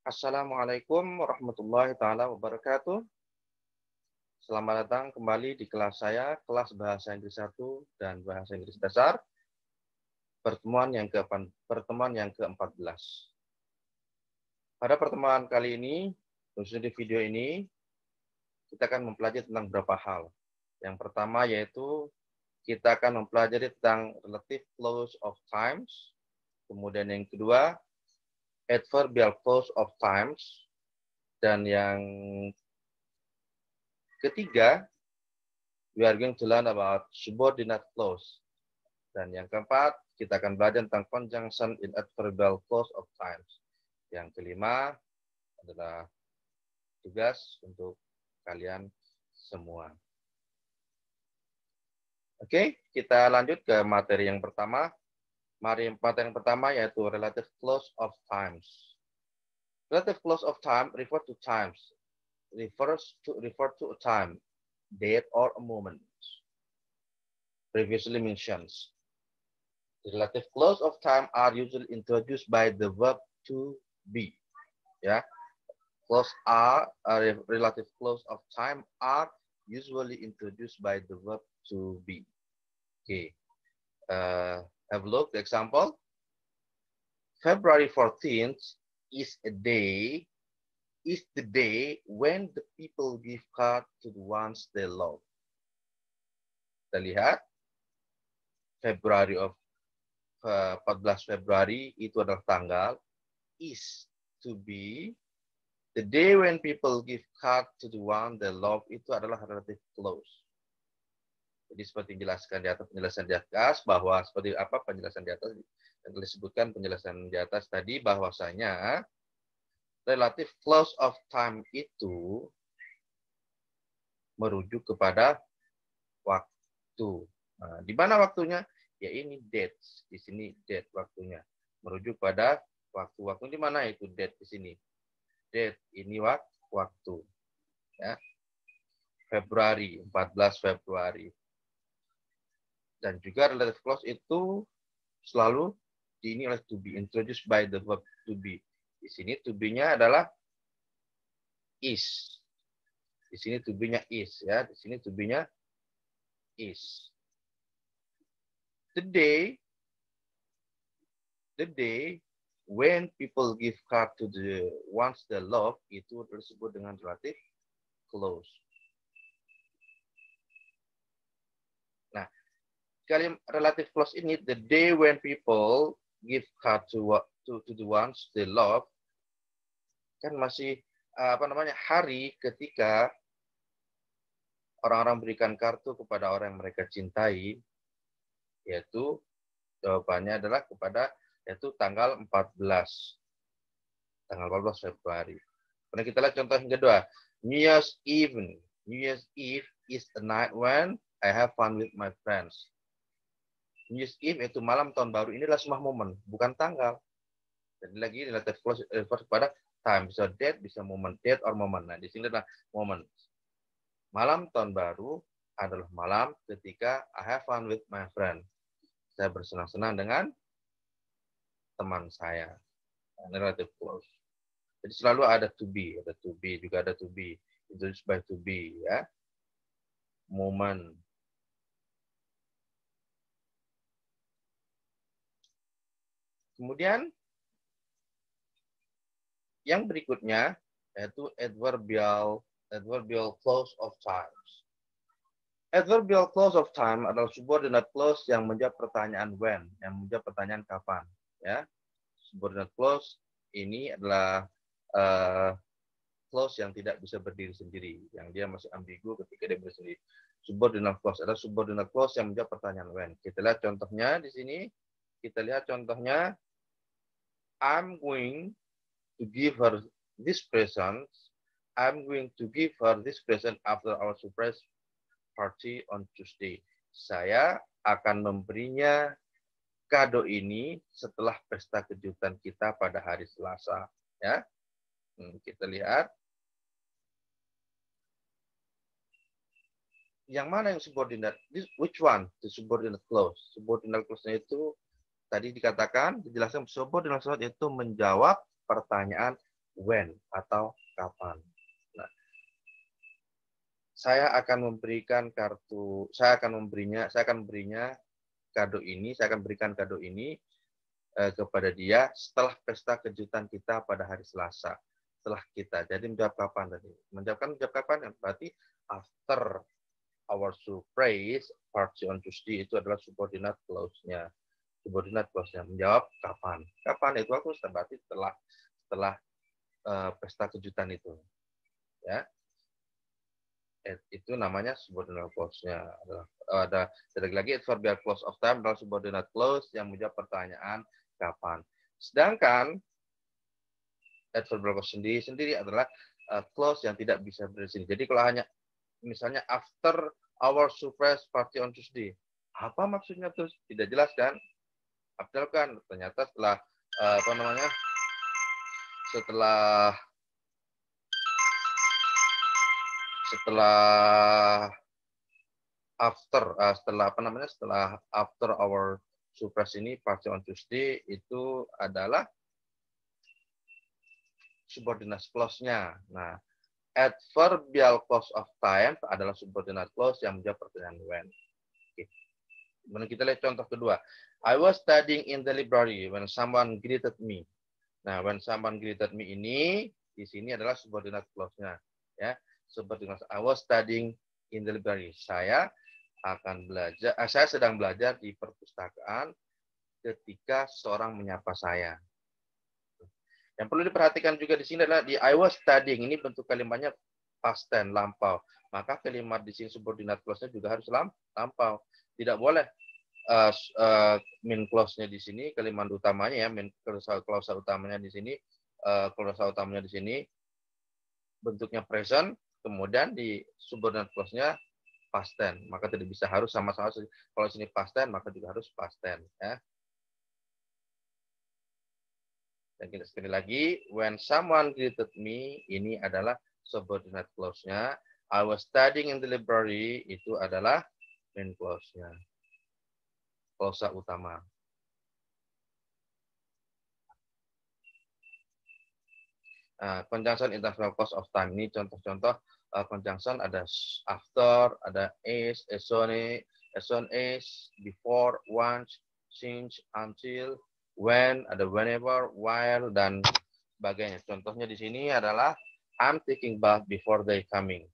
Assalamualaikum warahmatullahi taala wabarakatuh. Selamat datang kembali di kelas saya, kelas Bahasa Inggris 1 dan Bahasa Inggris Dasar, pertemuan yang ke-14. Pada pertemuan kali ini, khususnya di video ini, kita akan mempelajari tentang beberapa hal. Yang pertama yaitu kita akan mempelajari tentang relative clause of times. Kemudian yang kedua, adverbial clause of times. Dan yang ketiga, we are going to learn about subordinate clause. Dan yang keempat, kita akan belajar tentang conjunction in adverbial clause of times. Yang kelima adalah tugas untuk kalian semua. Oke, kita lanjut ke materi yang pertama. Materi yang pertama yaitu relative clause of times. Relative clause of time refer to times. Refer to a time, date, or a moment. Previously mentioned. The relative clause of time are usually introduced by the verb to be. Ya, relative clause of time are usually introduced by the verb to be. Okay, have a look. The example: February 14th is the day when the people give card to the ones they love. Kita lihat February 14 Februari itu adalah tanggal, is to be, the day when people give card to the one they love itu adalah relative clause. Jadi seperti dijelaskan di atas, penjelasan di atas bahwa seperti apa penjelasan di atas yang disebutkan penjelasan di atas tadi bahwasanya relative clause of time itu merujuk kepada waktu. Nah, di mana waktunya? Ya ini date, di sini date waktunya. Merujuk pada waktu. Waktu di mana itu date di sini? Date ini waktu. Ya. Februari, 14 Februari. Dan juga relative clause itu selalu ini oleh to be, introduced by the verb to be. Di sini to be-nya adalah is. Di sini to be-nya is ya. Di sini to be-nya is. The day when people give card to the ones they love itu disebut dengan relative clause. Nah, kalimat relative clause ini, the day when people give card to the ones they love, kan masih hari ketika orang-orang berikan kartu kepada orang yang mereka cintai, yaitu jawabannya adalah yaitu tanggal 14 Februari. Kemudian kita lihat contoh yang kedua, New Year's Eve. New Year's Eve is the night when I have fun with my friends. New Year's Eve itu malam tahun baru, ini adalah sebuah momen, bukan tanggal. Jadi lagi relative clause refer kepada time, bisa date, bisa moment, date or moment. Nah, di sini adalah moment. Malam tahun baru adalah malam ketika I have fun with my friend. Saya bersenang-senang dengan teman saya. Ini relative clause. Jadi selalu ada to be, juga ada to be, introduced by to be, ya. Moment. Kemudian yang berikutnya yaitu adverbial clause of times. Adverbial clause of time adalah subordinate clause yang menjawab pertanyaan when, yang menjawab pertanyaan kapan, ya. Subordinate clause ini adalah clause yang tidak bisa berdiri sendiri, yang dia masih ambigu ketika dia berdiri sendiri. Subordinate clause adalah subordinate clause yang menjawab pertanyaan when. Kita lihat contohnya di sini. Kita lihat contohnya. I'm going to give her this present. I'm going to give her this present after our surprise party on Tuesday. Saya akan memberinya kado ini setelah pesta kejutan kita pada hari Selasa. Ya, kita lihat. Yang mana yang subordinate? Which one? The subordinate clause. Subordinate clause-nya itu tadi dikatakan, dijelaskan subordinate clause itu menjawab pertanyaan when atau kapan. Nah, saya akan memberinya kado ini, saya akan berikan kado ini kepada dia setelah pesta kejutan kita pada hari Selasa. Setelah kita. Jadi menjawab kapan tadi? Menjawab kapan? Berarti after our surprise party on Tuesday itu adalah subordinate clause-nya. Subordinate clause-nya menjawab kapan? Kapan itu aku berarti setelah pesta kejutan itu. Ya. Itu namanya subordinate clause-nya. Ada lagi adverbial clause of time adalah subordinate clause yang menjawab pertanyaan kapan. Sedangkan adverbial clause sendiri adalah clause yang tidak bisa berdiri. Jadi kalau hanya misalnya after our surprise party on Tuesday, apa maksudnya terus tidak jelas kan? Abdul kan ternyata setelah setelah after our surprise ini party on Tuesday itu adalah subordinate clause-nya. Nah, adverbial clause of time adalah subordinate clause yang menjawab pertanyaan when. Oke. Kemudian kita lihat contoh kedua. I was studying in the library when someone greeted me. Nah, when someone greeted me ini di sini adalah subordinate clause-nya, ya. Subordinate. I was studying in the library. Saya sedang belajar di perpustakaan ketika seorang menyapa saya. Yang perlu diperhatikan juga di sini adalah di I was studying ini bentuk kalimatnya past tense, lampau. Maka kalimat di sini subordinate clause-nya juga harus lampau. Tidak boleh main clause-nya di sini, kalimat utamanya ya, main klausa utamanya di sini, bentuknya present, kemudian di subordinate clause-nya past tense. Maka tidak bisa, harus sama-sama. Kalau sini past tense, maka juga harus past tense ya. Dan kita sekali lagi, when someone greeted me, ini adalah subordinate clause-nya. I was studying in the library, itu adalah main clause-nya. Klausa utama. Conjunction interval clause of time, ini contoh-contoh conjunction ada after, ada as soon as, before, once, since, until, when, ada whenever, while, dan sebagainya. Contohnya di sini adalah I'm taking bath before they coming.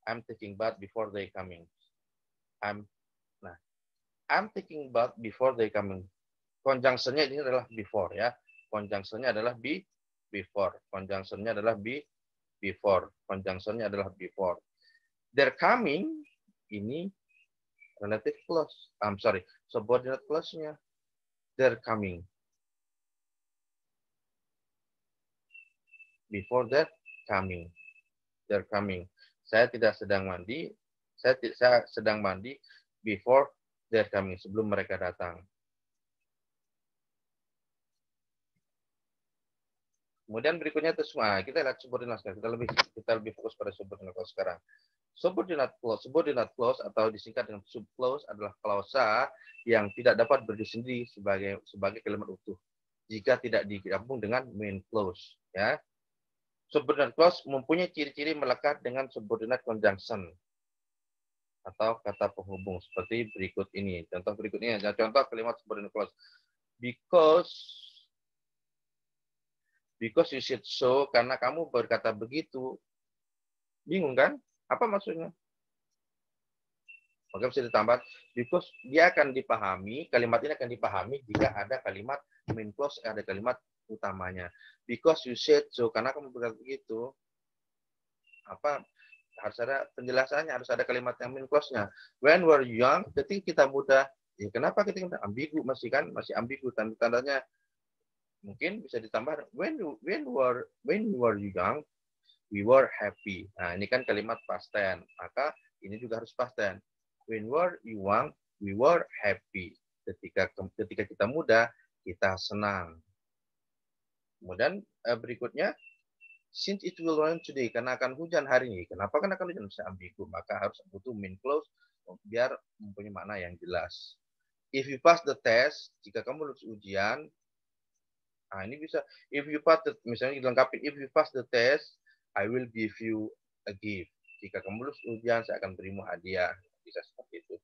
I'm taking bath before they coming. I'm taking bath before they coming. Conjunction-nya ini adalah before ya. Conjunction-nya adalah before. Conjunction-nya adalah before. Conjunction-nya adalah before. They're coming ini relative clause. Subordinate clause-nya. They're coming. Before they're coming. They're coming. Saya sedang mandi before they're coming, sebelum mereka datang. Kemudian berikutnya itu semua. Kita lihat subordinate clause. Kita lebih fokus pada subordinate clause sekarang. Subordinate clause atau disingkat dengan subclause adalah klausa yang tidak dapat berdiri sendiri sebagai kalimat utuh jika tidak digabung dengan main clause ya. Subordinate clause mempunyai ciri-ciri melekat dengan subordinate conjunction atau kata penghubung seperti berikut ini. Contoh berikutnya, contoh kalimat subordinate clause. Because you said so, karena kamu berkata begitu. Bingung kan? Apa maksudnya? Maka bisa ditambah, because dia akan dipahami, kalimat ini akan dipahami jika ada kalimat main clause, ada kalimat utamanya. Because you said so, karena kamu berkata begitu. Apa? Harus ada penjelasannya, harus ada kalimat yang main clause-nya. When were you young, ketika kita muda. Ya, kenapa ketika kita ambigu, masih ambigu, tandanya mungkin bisa ditambah when we were young, we were happy. Nah, ini kan kalimat past tense. Maka ini juga harus past tense. When were you young, we were happy. Ketika kita muda, kita senang. Kemudian berikutnya, since it will rain today, karena akan hujan hari ini. Kenapa kan akan hujan? Bisa ambigu. Maka harus butuh main clause biar mempunyai makna yang jelas. If you pass the test, jika kamu lulus ujian, Nah, ini bisa if you pass the, misalnya dilengkapi if you pass the test, I will give you a gift. Jika kamu lulus ujian, saya akan berimu hadiah. Bisa seperti itu.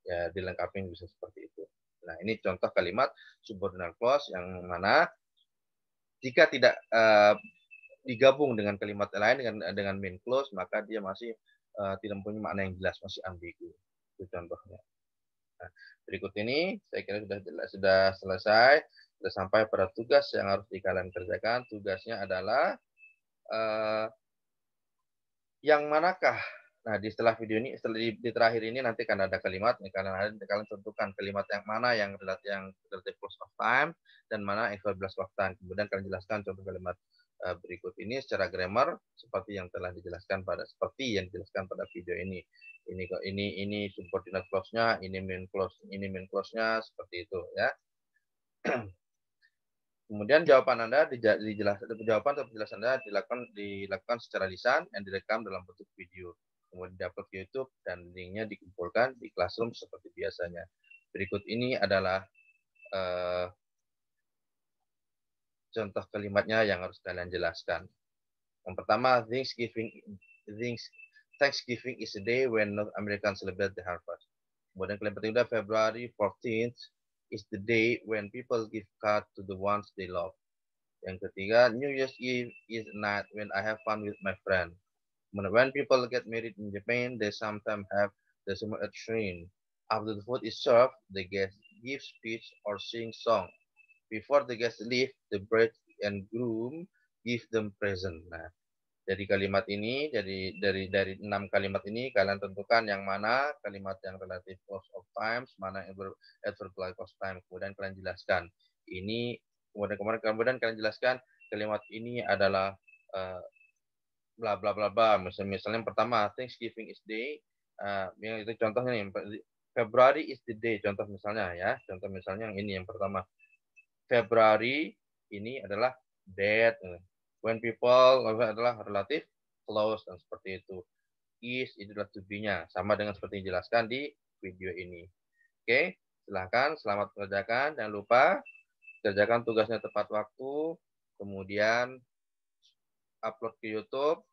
Ya, dilengkapi bisa seperti itu. Nah, ini contoh kalimat subordinate clause yang mana jika tidak digabung dengan kalimat lain dengan main clause, maka dia masih tidak mempunyai makna yang jelas, masih ambigu. Itu contohnya. Nah, berikut ini saya kira sudah selesai, sudah sampai pada tugas yang harus kalian kerjakan. Tugasnya adalah yang manakah? Nah, di setelah video ini, setelah di terakhir ini nanti akan ada kalimat, kalian tentukan kalimat yang mana yang relative close of time dan mana equal of time. Kemudian kalian jelaskan contoh kalimat berikut ini secara grammar seperti yang telah dijelaskan pada video ini. Ini subordinate clause-nya, ini main clause-nya seperti itu ya. Kemudian jawaban Anda jawaban atau penjelasan Anda dilakukan secara lisan yang direkam dalam bentuk video. Kemudian diupload ke YouTube dan linknya dikumpulkan di Classroom seperti biasanya. Berikut ini adalah contoh kalimatnya yang harus kalian jelaskan. Yang pertama, Thanksgiving is a day when North Americans celebrate the harvest. Kemudian kalimat kedua, February 14th is the day when people give cards to the ones they love. Yang ketiga, New Year's Eve is a night when I have fun with my friend. When people get married in Japan, they sometimes have the summer at shrine. After the food is served, the guests give speech or sing song. Before the guests leave, the bride and groom give them present. Nah, dari kalimat ini, dari 6 kalimat ini, kalian tentukan yang mana kalimat yang relative close of times, mana adverb close time. Kemudian kalian jelaskan. Ini kemudian kalian jelaskan kalimat ini adalah bla bla bla bla. Misalnya yang pertama, Thanksgiving is day. Yang itu contohnya nih, February is the day. Contoh misalnya ya. Contoh misalnya yang ini yang pertama. February ini adalah date. When people adalah relative close dan seperti itu. Is itu adalah to be-nya. Sama dengan seperti yang dijelaskan di video ini. Oke, silahkan selamat mengerjakan. Jangan lupa kerjakan tugasnya tepat waktu. Kemudian upload ke YouTube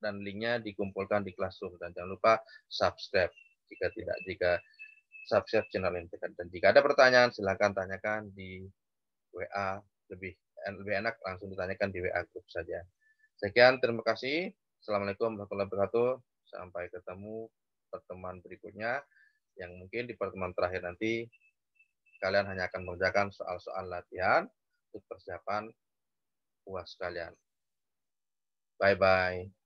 dan linknya dikumpulkan di Classroom, dan jangan lupa subscribe jika subscribe channel ini. Dan jika ada pertanyaan silahkan tanyakan di WA, lebih enak langsung ditanyakan di WA grup saja. Sekian, terima kasih. Assalamualaikum warahmatullahi wabarakatuh. Sampai ketemu pertemuan berikutnya yang mungkin di pertemuan terakhir nanti kalian hanya akan mengerjakan soal-soal latihan untuk persiapan UAS kalian. Bye-bye.